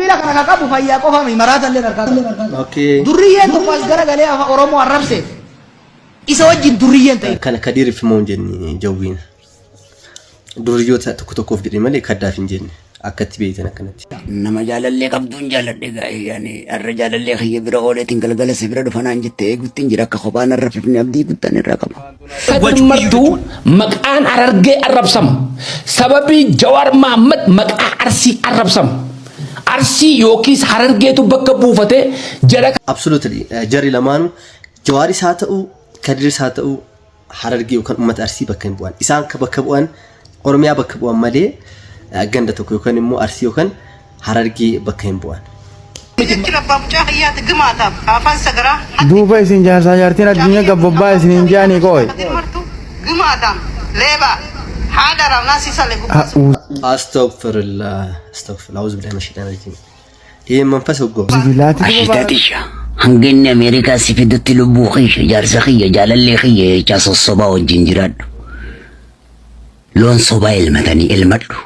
bila kana kabu fayya qofa mi marata le narka okay durriyen to pas gara gale afa oromo arabse isa wajin durriyen tay kana kadir fi mon jenni jawwin durriyota tokko fidiri male kadaf injenni akati beetana kanati nama jalalle qabdun jaladde gaay yani arra jalalle khiyya bira oletin galgala sibira dufana injette guttin jira ka khobana rafifni abdi guttan iraqama kadirmartu maqan ararge arabsam sababi jawar muhammad maqa arsi arabsam arsi yokis hararge tu bakka buufate jara absolutely jari laman jawari saata'u kadir saata'u hararge yokan ummat arsi bakkan buwan isan ka bakka buwan oromiya bakka buwan male ganda tokko yokan immo arsi yokan hararge bakkan buwan duuba isin jaarsaa jaartiin addunyaa gabbabbaa isin hin jaanii qoy astaghfirullah auzu billahi minash shaitanir rajim ይሄ መንፈስ ወጎ ashitatisha hangenne amerika sifidutti lubbu khiyya jaarsa khiyya jalalle khiyya chaso soba wajjin jiradhu loon soba ilmatani ilmadhu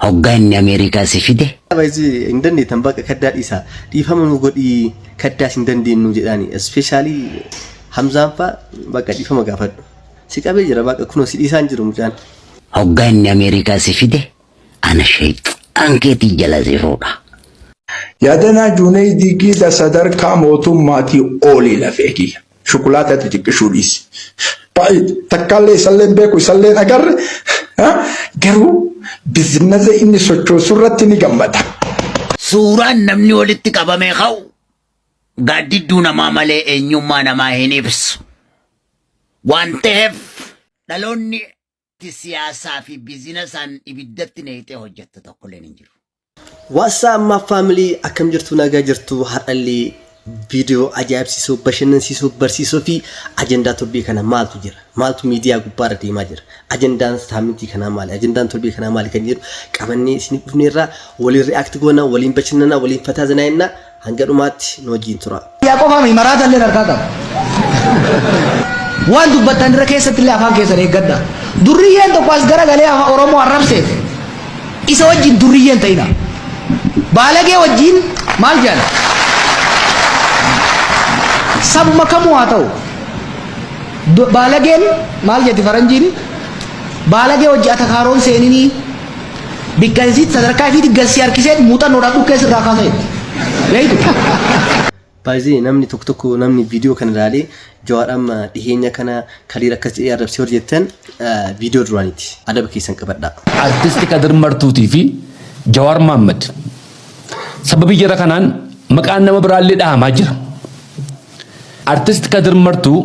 hogganni amerika sifide bayzi indani tambaka kadda isa difamanu godi kadda sin dandinu jedani especially hamzan fa baka difama gafaddu sikabe jira baka kuno sidisan jiru mutan hogganni amerika sifide ana shaytan keti jalazifuda يادنا جونيدي كده صدر كاموتو ماتي أولي لفيكي شوكولاتة تتكشوليس طيب تكالي سلم بيكو سلم أجر ها جرو بزنزة إني سوتشو سورتني جمدا سوران نمني ولدتك أبا ميخاو قاعد دونا ما ملي إنيو ما نما هنيبس وانتهف دلوني تسياسة في بيزنسان إبدتني تهجت تقولين نجرو wasa ma family akam jirtu naga jirtu hadalli video ajaa'ibsiisoo bashannansiisoo barsiisoo fi agenda tolbii kana maaltu jira maaltu media gubbaara deemaa jira agendaan saamintii kana maali agendaan tolbii kana maali kan jedhu qabannee isin dhufneerra waliin react goona waliin bashannana waliin fataazanaayna hanga dhumaatti noojiin tura ya qofa mi marata le narka qab waan dubbatan irra keessatti illee afaan keessan eeggadha durriyen to pas gara gale afa oromo arabse isa wajjin durriyen ta'ina balage wajjin maal jala sabuma kamu atau balagen maal jati faranjin balage wajji atakaron senini bikkansit sadarkaa fi diggalsi harkiseet muuxan odhadhu keessa irraa kaasee yaitu baay'ee namni tokko namni video kana ilaalee jawaadhaan dhiheenya kana kaliir akkas jedhee arrabsee hojjetan video duraaniiti adaba keessan qabadha artisti kadir martuutii fi jawar muhammad sababi jara kanaan maqaan nama biraallee dhahamaa jira artist kadir martuu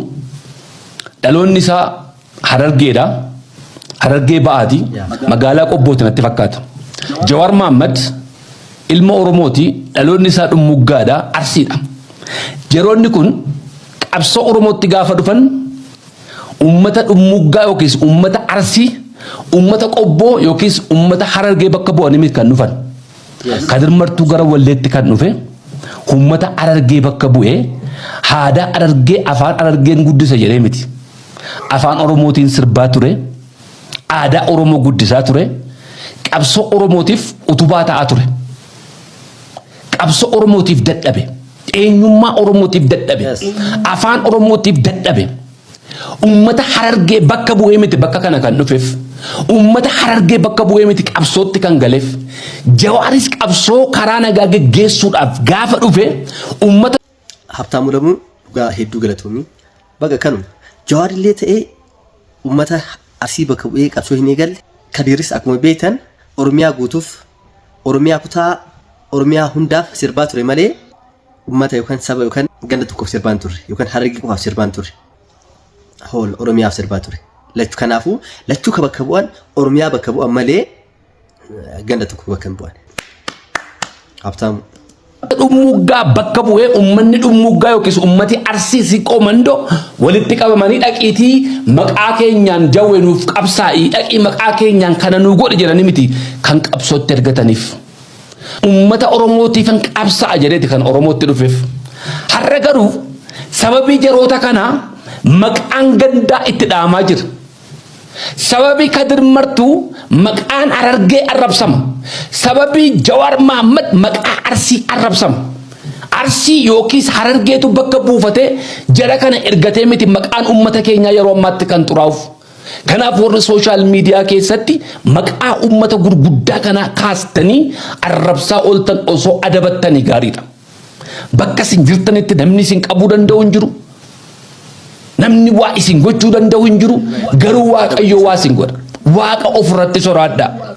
dhaloonni isaa harargeedha harargee ba'aati magaalaa qobbootti natti fakkaata jawar muhammad ilma oromooti dhaloonni isaa dhummuggaadha arsiidha yeroonni kun qabsoo oromootti gaafa dhufan ummata dhummuggaa yookiis ummata arsii ummata qobboo yookiis ummata harargee bakka bu'anii kan dhufan kadir martuu gara walleetti kan dhufe ummata harargee bakka bu'ee haada harargee afaan harargeen guddisa jedhee miti afaan oromootiin sirbaa ture aadaa oromoo guddisaa ture qabsoo oromootiif utubaa ta'aa ture qabsoo oromootiif dadhabe eenyummaa oromootiif dadhabe afaan oromootiif dadhabe ummata harargee bakka bu'ee miti bakka kana kan dhufeef ummata harargee bakka bu'ee miti qabsootti kan galeef jawaaris qabsoo karaa nagaa geggeessuudhaaf gaafa dhufe ummata habtaamu lamu dhugaa hedduu galatoomii baga kanuma jawaarillee ta'ee ummata arsii bakka bu'ee qabsoo hin eegalle kadiiris akkuma beektan oromiyaa guutuuf oromiyaa kutaa oromiyaa hundaaf sirbaa ture malee ummata yookaan saba yookaan ganda tokkoof sirbaan ture yookaan harargee qofaaf sirbaan ture hol oromiyaaf sirbaa ture lachu kanaafuu lachuu ka bakka bu'an oromiyaa bakka bu'an malee ganda tokko bakka bu'an habtaamu dhummuggaa bakka bu'ee ummanni dhummuggaa yookiis ummati arsii siqoo mandoo walitti qabamanii dhaqiitii maqaa keenyaan jawwee nuuf qabsaa'ii dhaqii maqaa keenyaan kana nuu godhi jedhanii miti kan qabsootti ergataniif ummata oromootiifan qabsa'a jedheeti kan oromootti dhufeef har'a garuu sababii jaroota kanaa maqaan gandaa itti dhaamaa jira sababii Kadir Martuu maqaan Harargee arrabsama, sababii Jawaar Mohaammed maqaa Arsii arrabsama. Arsii yookiis Harargeetu bakka buufatee jara kana ergatee miti maqaan ummata keenyaa yeroo ammaatti kan xuraa'uuf. Kanaaf warri sooshaal miidiyaa keessatti maqaa ummata gurguddaa kanaa kaastanii arrabsaa ooltan osoo adabattanii gaariidha. Bakka isin jirtanitti namni isin qabuu danda'u hin jiru. Namni waa isin gochuu danda'u hin jiru. Garuu Waaqayyo waa isin godha. Waaqa ofirratti soraadhaa.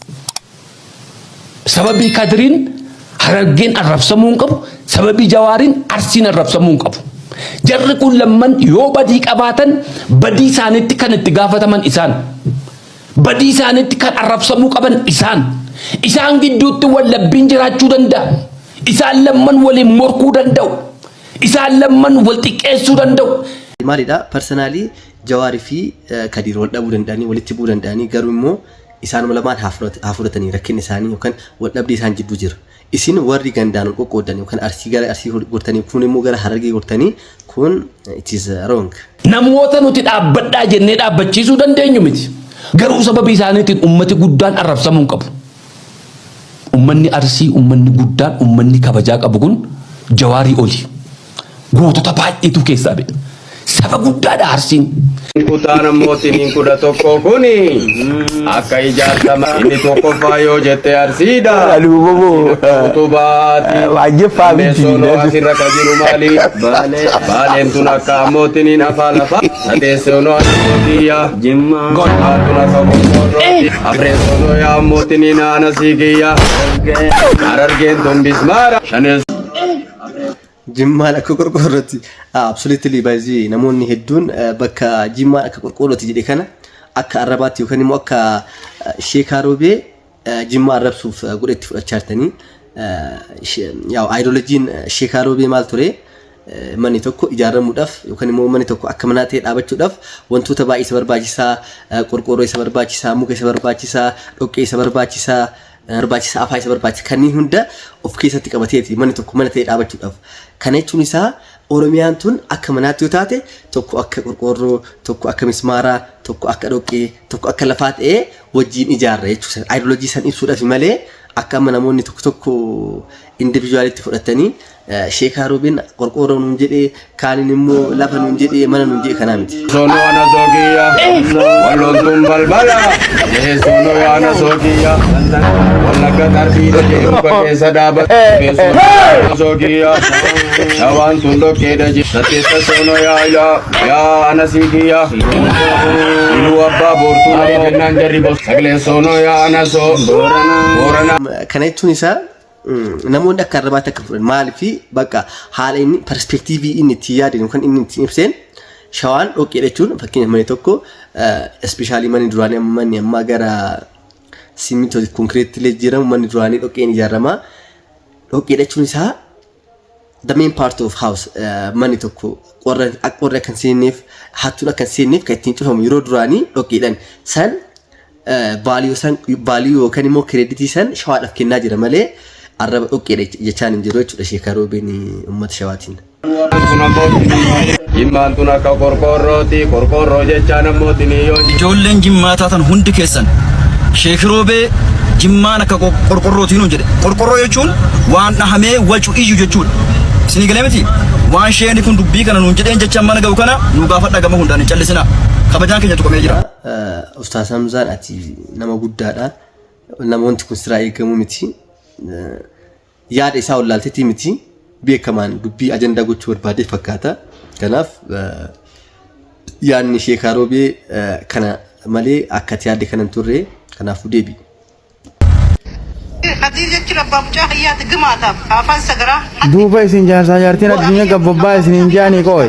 Sababii Kadiriin Harargeen arrabsamuu hin qabu. Sababii Jawaariin Arsiin arrabsamuu hin qabu. Jarri kun lamman yoo badii qabaatan badii isaaniitti kan itti gaafataman isaan. Badii isaaniitti kan arrabsamuu qaban isaan. Isaan gidduutti wallabbiin jiraachuu danda'a. Isaan lamman waliin morkuu danda'u. Isaan lamman wal xiqqeessuu danda'u. Maalidha personally Jawaarii fi Kadir wal dhabuu danda'anii walitti bu'uu danda'anii garuu immoo isaanuma lamaan hafuratanii rakkinni isaanii yookaan wal dhabdee isaan jidduu jira. Isin warri gandaan qoqqoodan yookaan Arsii gara Arsii gortanii kun immoo gara Harargee gortanii kun it is wrong. Namoota nuti dhaabbadhaa jennee dhaabbachiisuu dandeenyu miti. Garuu sababii isaaniitiin ummati guddaan arrabsamuu hin qabu. Ummanni Arsii, ummanni guddaan, ummanni kabajaa qabu kun Jawaarii oli. Gootota baay'eetu keessaa ba'e. Saba guddaadha Arsiin. Kutaana mootiin kudha tokko kuni akka ijaartama inni tokkoffaa yoo jette Arsiidha. Utubaati. Waajjifaa miti. Asirra ka jiru maali? Baaleen tun akka mootiin afaan lafa. Sadeessoonoo mootiya. Jimmaa. Godhaatun akka qoqqoodrooti. Afreessoonoo yaa mootiin aana siigiyya. Harargeen tun bismaara. Jimmaan akka qorqoorrootti absolutely baay'ee namoonni hedduun bakka Jimmaan akka qorqoorrootti jedhe kana akka arrabaatti yookaan immoo akka Sheekaa Roobee Jimmaa arrabsuuf godhetti fudhachaa jirtanii yaa ideoloojiin Sheekaa Roobee maal ture manni tokko ijaaramuudhaaf yookaan immoo manni tokko akka manaa ta'e dhaabachuudhaaf wantoota baay'ee isa barbaachisaa qorqoorroo isa barbaachisaa muka isa barbaachisaa dhoqqee isa barbaachisaa barbaachisaa afaa isa barbaachisaa kanneen hunda of keessatti qabateeti manni tokko mana ta'e dhaabachuudhaaf. Kana jechuun isaa Oromiyaan tun akka manaatti yoo taate tokko akka qorqoorroo, tokko akka mismaaraa, tokko akka dhoqqee, tokko akka lafaa ta'ee wajjin ijaarra jechuudha. Ideoloojii san ibsuudhaaf malee akka amma namoonni tokko tokko individualitti fudhatanii Sheekaa Roobeen qorqoorroo nuun jedhee kaaniin immoo lafa nuun jedhee mana nuun jedhee kanaa miti. Soonoo ana soogiyya wallooltuun balbala soonoo ana soogiyya wallagga tarbiidha jedhu keessa dhaabate soonoo soogiyya shawaan tun dhoqqeedha jedhu satteessa soonoo yaa ana siigiyya iluu abbaa boortuu malee jennaan jarri bos sagalee soonoo yaa ana soo boorana. Kana jechuun isaa namoonni akka arrabaatti akka fudhan maaliifi bakka haala inni perspektiivii inni itti yaadeen yookaan inni itti ibseen shawaan dhoqqee jechuun fakkeenya manni tokko especially manni duraanii manni amma gara simintoo konkreetti jiramu manni duraanii dhoqqeen ijaarama. Dhoqqee jechuun isaa the main part of house manni tokko qorra kan seenneef hattuun akka seenneef kan ittiin cufamu yeroo duraanii dhoqqeedhaan san baaliyoo yookaan immoo kireeditii san shawaadhaaf kennaa jira malee arraba dhoqqee jechaan hin jiru jechuudha Sheekaa Roobeen uummata shawaatiin. Jimmaan tun akka qorqoorrooti qorqoorroo jechaan ammootiin yoo ijoolleen Jimmaa taatan hundi keessan Sheekaa Roobee Jimmaan akka qorqoorrootiin hin jedhe qorqoorroo jechuun waan dhahamee wacu iyyu jechuudha. Isinii galee miti waan sheeni kun dubbii kana nuun jedheen jechaan mana ga'u kana nu gaafadha gama hundaan hin callisina. Kabajaan keenya tuqamee jira. Ustaas Hamzaan ati nama guddaadha. Namoonni kun siraa eegamu miti. Yaada isaa wallaalteetii miti. Beekamaan dubbii ajandaa gochuu barbaadee fakkaata. Kanaaf yaadni Sheekaa Roobee kana malee akka yaadde kanan turre kanaafuu deebi. Duuba isin jaarsaa jaartiin addunyaa gabbabbaa isiniin jaanii qooy.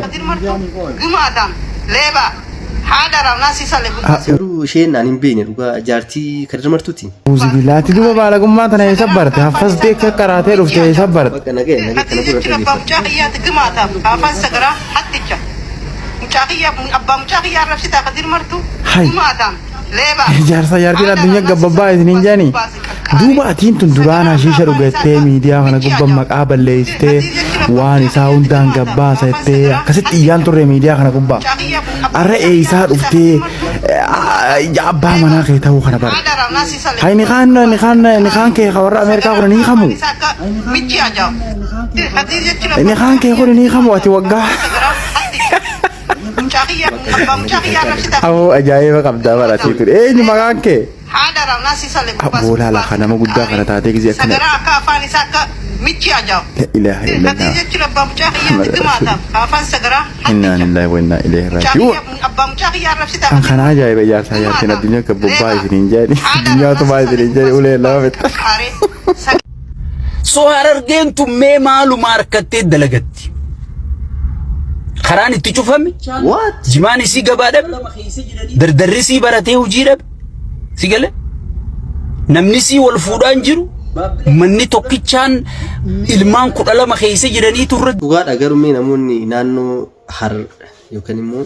Garuu isheen naan hin beekne dhugaa jaartii Kadir Martuuti. Uuzibilaatti duuba baalagummaa tana eessa barte haffas beekka qaraatee dhufte eessa barte. Bakka nagaya kana jaarsaa jaartiin addunyaa gabbabbaa isiniin jaanii. Duuba atiin tun duraan hashiisha dhugattee miidiyaa kana gubbaa maqaa balleessitee waan isaa hundaan gabbaasattee akkasitti iyyaan turre miidiyaa kana gubbaa. Arra eeysaa dhuftee يا أبا منا كي تو خنا بار هاي نخان كي خبر أمريكا خنا ني خمو نخان كي خنا ني خمو أتوقع أو أجايب قبضة ولا تيتر إيه ني مكان كي أبو لا لا خنا ما قد خنا تاتيك زي كنا لا إله إلا الله إنا لله وإنا إليه راجعون أنا خنا أجايب يا سيا كنا الدنيا كبوباي سنينجاني الدنيا تباي سنينجاني ولا لا بت سوهر جنتو ما مالو ماركتة دلقتي خراني تشوفهم What? جماني سي قبادب دردرسي براتي وجيرب سيقال نمنسي والفودان جرو مني توكيشان ilmaan kudha lama keessa jiranii turre dhugaadha garuu namoonni naannoo har yookaan immoo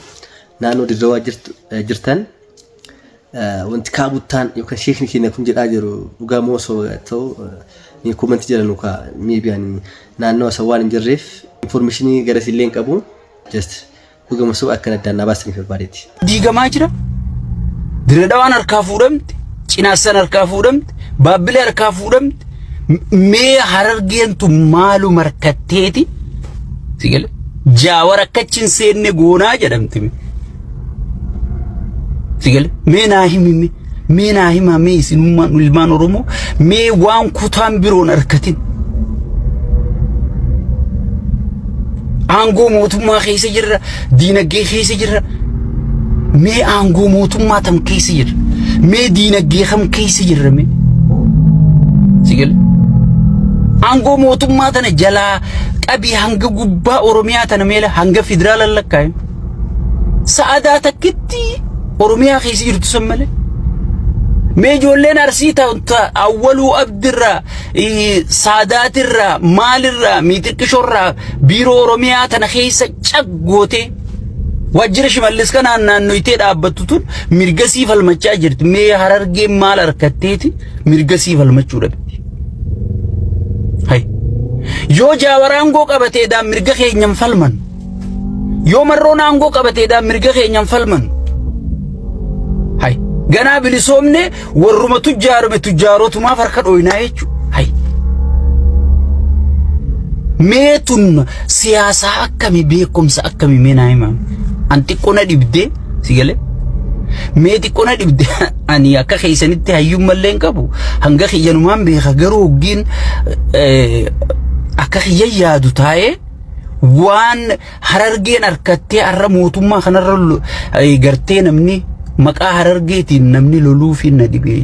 naannoo dirrewaa jirtan wanti kaabuttaan yookaan sheekni keenya kun jedhaa jiru dhugaa moo osoo ta'u ni comment jedhanu ka miibiyaan naannoo asawaan hin jirreef informationii garasillee hin qabu just dhugaa moo akkana danna baasanii barbaadeeti diigamaa jira dirreedhaan harkaa fuudhamte cinaasan harkaa fuudhamte baabbilee harkaa fuudhamte mee harargeentu maalu markatteeti sigale jaawara kachin seenne goonaa jedhamti sigale mee naa himi mee isinummaan ilmaan oromoo mee waan kutaan biroon harkatin aangoo mootummaa keessa jirra diinagdee keessa jirra mee aangoo mootummaa tam keessa jirra mee diinagdee kam keessa jirra mee sigale aangoo mootummaa tana jalaa qabii hanga gubbaa oromiyaa tana meela hanga federaala lakkaa'e sa'aadaa takkitti oromiyaa keessa jirtu san malee mee ijoolleen arsii ta'u awwaluu abdirraa saadaatirraa maalirraa miixiqqishorraa biiroo oromiyaa tana keessa caggootee wajjira shimallis kanaan naannoytee dhaabbattu tun mirga sii falmachaa jirti mee harargeen maal harkatteeti mirga sii falmachuu dhabdi hay yoo jaawaraangoo qabateedhaan mirga keenyan falman yoo marroonaangoo qabateedhaan mirga keenyan falman hay ganaa bilisoomne warruma tujjaarotumaaf harka dhoynaa jechu hay meetun siyaasaa akkami beekumsa akkami meenaa himaa an xiqqoona dhibdee sigale mee xiqqoona dhibdee ani akka keeysanitti hayyummallee hin qabu hanga kiyyanumaan beeka garuu hoggiin akka kiyya yaadu taa'ee waan harargeen harkattee har'a mootummaa kanarra gartee namni maqaa harargeetiin namni loluufi na dhibee